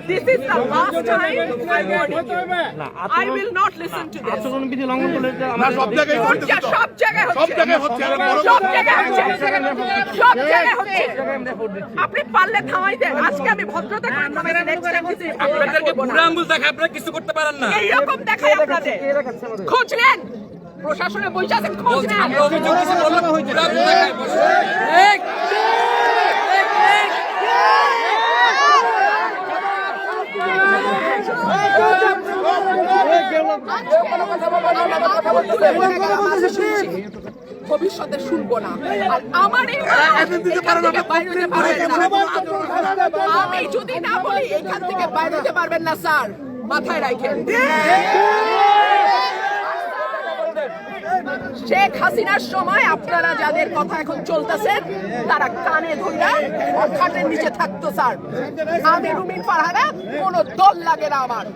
This is the last time I warn you. I will not listen to this. আচরণবিধি লঙ্ঘন করলে এটা না, আমাদের সব জায়গায় হচ্ছে, সব জায়গায় সব হচ্ছে, জায়গায় হচ্ছে। আরে বড় সব জায়গায় হচ্ছে, সব জায়গায় হচ্ছে। আপনি পারলে থামাই দেন। আজকে আমি ভদ্রতা করে থামাইছি, next time কিছু আপনাদেরকে বুড়া আঙ্গুল দেখায় আপনারা কিছু করতে পারেন না। এইরকম দেখায় আপনাদের। খোঁজ নেন, প্রশাসনে বসে আছেন, খোঁজ নেন। আমরা অভিযোগ কিছু বললাম, বুড়া আঙ্গুল দেখায় বসে। ভবিষ্যতে শুনবো না। আর আমার এই এখান থেকে বাইরে হতে পারবেন না। আমি যদি না বলি এখান থেকে বাইরে হতে পারবেন না স্যার, মাথায় রাখেন। শেখ হাসিনার সময় আপনারা যাদের কথা এখন চলতেছেন তারা কানে ধইরা খাটের নিচে থাকতো স্যার। আমি রুমিন ফারহানা, কোনো দল লাগে না আমার।